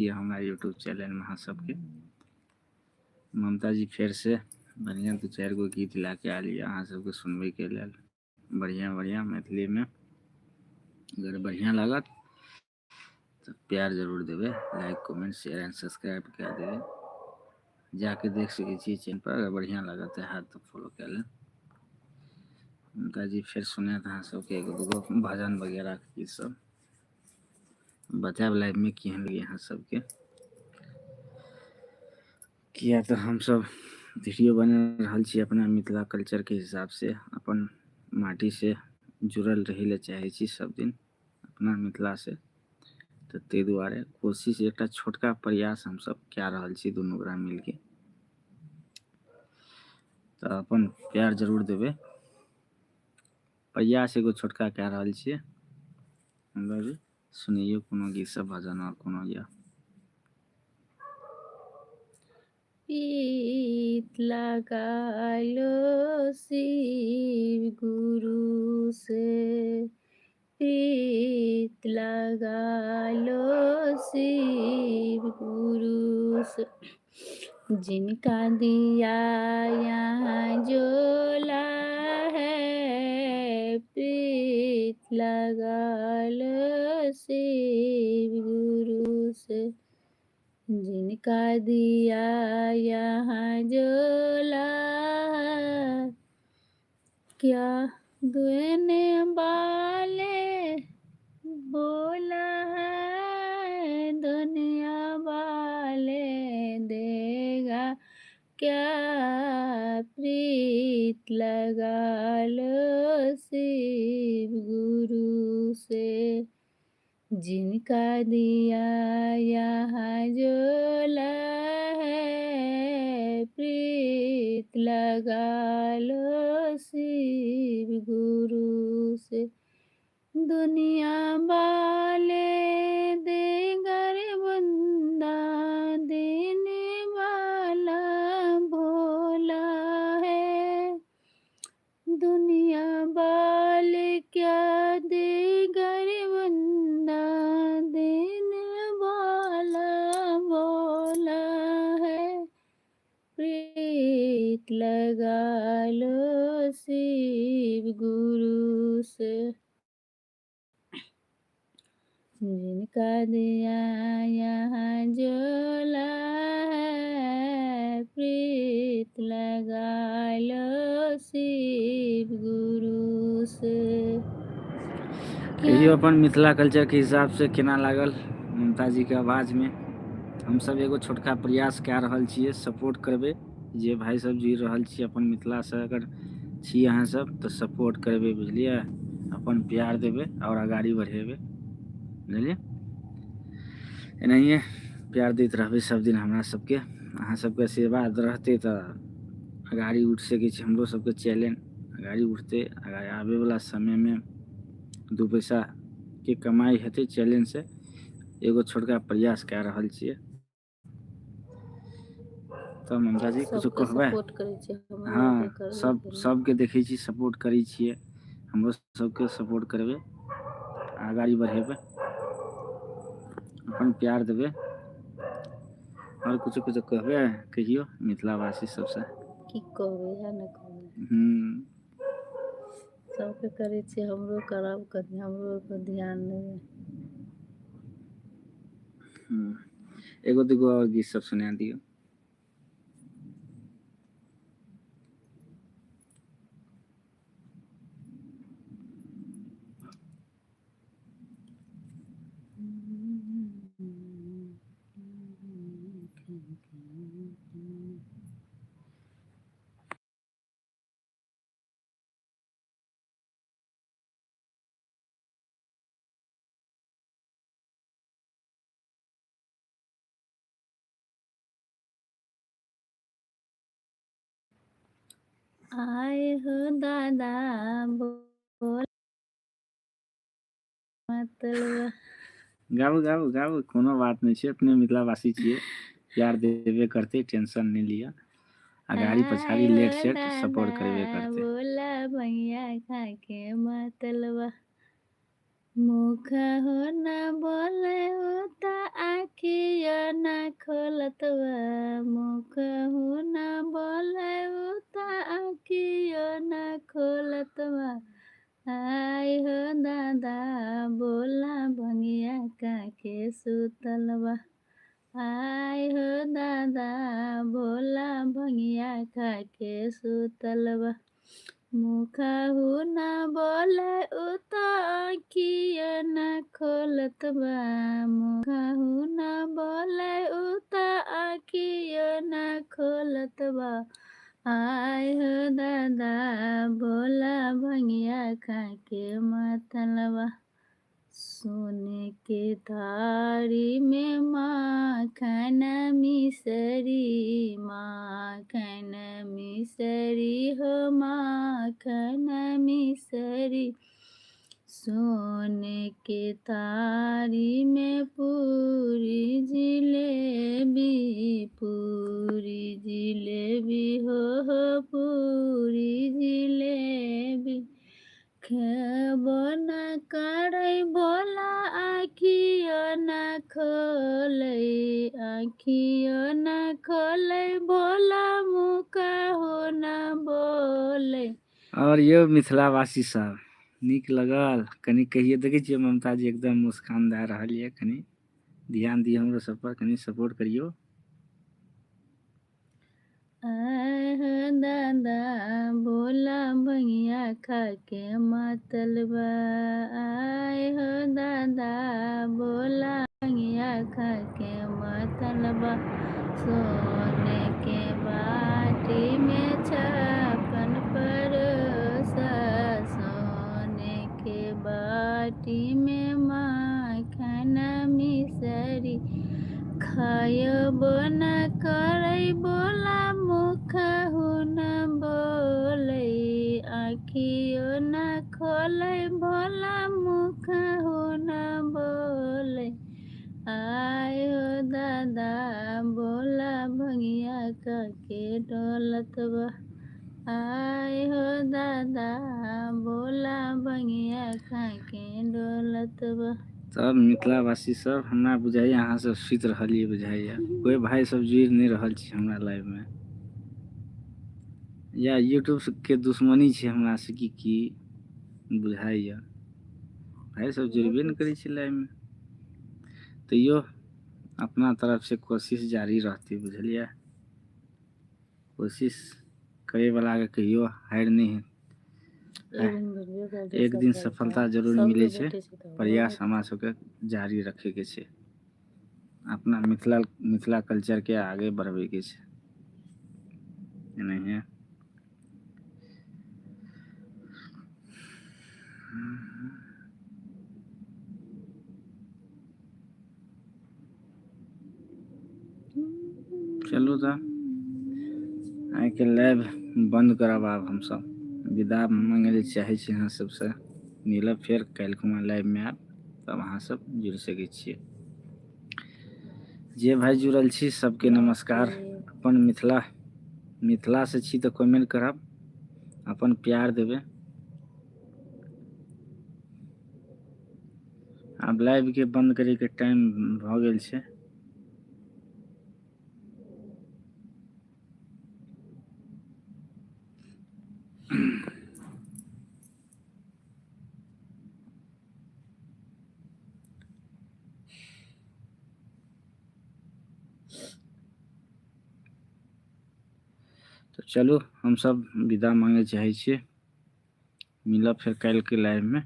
हमारा YouTube channel में सबके ममता जी फिर से बढ़िया 2-4 गो गीत ला के आयल अहाँ सबके सुनबे के लेल बढ़िया बढ़िया मैथिली में। अगर बढ़िया लागत तो प्यार जरूर देवे, like comment share and subscribe कर देवे। जाके देख सके चैनल पर, अगर बढ़िया लागत है हाथ तो फॉलो कर लें। ममता जी फिर सुने था सबके एगो दूगो भजन वगैरह की सब बताए लाइव में केहन लगे यहाँ सबके। किया तो हम सब वीडियो बना रहल छी अपना मिथिला कल्चर के हिसाब से, अपन माटी से जुड़ल रही ले चाहे छी सब दिन अपना मिथिला से। तो ते दुआरे कोशिश एक छोटका प्रयास हम सब क्या रहल छी दुनू गोरा मिलके, तो अपन प्यार जरूर देवे। प्रयास एगो छोटका क्या रहल छी, सुनियो कोनो गीत सब भजन और कोनो या प्रीत लगा लो शिव गुरु से, प्रीत लगा लो शिव गुरु से, जिनका दिया यहाँ जोला है। प्रीत लगा लो शिव गुरु से, जिनका दिया यहाँ जोला। क्या देने वाले बोला है, दुनिया वाले देगा क्या। प्रीत लगा लो शिव गुरु से, जिनका दिया यहाँ जोला है। प्रीत लगा लो शिव गुरु से, दुनिया वाले देगर बंदा देने वाला भोला है। दुनिया वाले क्या देगर बंदा देने वाला भोला है। प्रीत लगा लो शिव गुरु से, जिनका दिया यहाँ जोला है। प्रीत लगा लो शिव गुरु से। कहियो अपन मिथिला कल्चर के हिसाब से केना लागल ममता जी के आवाज में। हम सब एगो छोटका प्रयास कए रहल छियै, सपोर्ट करबे। जे भाई सब जुड़ रहल छी अपन मिथिला से अगर छी अहाँ सब तो सपोर्ट करबे, बुझलिए। अपन प्यार देवे और आगाड़ी बढ़ेबे, बुझलिए। एनाहिए प्यार दैत रहबे सब दिन हमरा सबके। अहाँ सबके आशीर्वाद रहते तो आगाड़ी उठ सके छी हमरो सबके चैनल, आगाड़ी उठते। आवे वाला समय में 2 पैसा के कमाई हेतै चैनल से, एगो छोटका प्रयास कए रहल छियै। तो ममता जी कुछ कहबै? हाँ, सबके देखै छी सपोर्ट करै छियै, हमरो सबके सपोर्ट करबै, आगाड़ी बढ़ेबै, अपन प्यार देबै। और कुछ कहबै कहियो मिथिलावासी सबसे? की कहबै है न कहबै, सबके करै छियै, हमरो करब, कभी हमरो पर ध्यान देबै। एगो दूगो और गीत सब सुना दियो। आए हो दादा बोल मतलब गाबू गाबू गाबू, कोनो बात नहीं है, अपने मिथिलावासी छिए, प्यार देवे करते, टेंशन नहीं लिया। अगाड़ी पछाड़ी लेट सेट सपोर्ट करबे करते। बोला भैया खा के मतलबा। मुखा हो ना बोले होता आखिया ना खोलत बा। मुखा हो ना बोले होता आखिया ना खोलत बा। आय हो दादा बोला भंगिया काके सुतल बा। आय हो दादा बोला भंगिया काके सुतल बा। मुखहु ना बोले उता आँखिया ना खोलत बा। मुखहु ना बोले उता आँखिया ना खोलत बा। आय हो दादा बोला भंगिया खाके मतल बा। सोने के थारी में माखन मिसरी, माखन मिसरी हो माखन मिसरी। सोने के थारी में पूरी जिलेबी, पूरी जिलेबी हो पूरी जिलेबी। खेबो ना करै बोला आँखियो ना खोलै, आँखियो ना खोलै बोला मुखहु ना बोलै। और यो मिथिलावासी सब नीक लगल कनी कहिए, देखै छियै ममता जी एकदम मुस्कान दे रहल ये, कनी ध्यान दियो हमरो सब पर, कनी सपोर्ट करियो। आय हो दादा बोला भंगिया खाके मतल बा। आय हो दादा बोला भंगिया खाके मतल बा। सोने के बाटी में छप्पन परोसा, सोने के बाटी में माखन मिसरी। खायबो ना करै बोला मुखहु ना बोलै, आँखियो ना खोलै बोला मुखहु ना बोलै। आय हो दादा बोला भंगिया काके डोलत बा। आय हो दादा बोला भंगिया खाके डोलत बा। सब मिथिलावासी सब हमरा बुझाइए अहाँ सब सुति रहलिए, बुझाइए कोई भाई सब जुड़ि नहीं रहल छी हमरा लाइव में, या यूट्यूब के दुश्मनी छै हमरा से की बुझाइए। भाई सब जुड़बे नहीं करै छै लाइव में, तैयो अपना तरफ से कोशिश जारी रहती, बुझलिए। कोशिश करे वाला के कहियो हार नहीं है, एक दिन सफलता जरूर मिले छै। प्रयास हमरा सबके जारी रखे के छै, अपना मिथिला कल्चर के आगे बढ़ावे के छै, एनाहिए। चलू तो आइ के लाइव बंद करब, आब हम सब विदा मांगे ले चाहे छी अहाँ सबसे। मिलब फेर काल्हि खुमा लाइव में आब, तब अहाँ सब जुड़ सके छिए। जे भाई जुड़ल छी सबके नमस्कार। अपन मिथिला से छी तो कमेंट करब, अपन प्यार देबे। अब लाइव के बंद करे के टाइम भ गेल छै। तो चलू हम सब विदा मांगे चाहे छिए, मिलब फिर कल के लाइव में।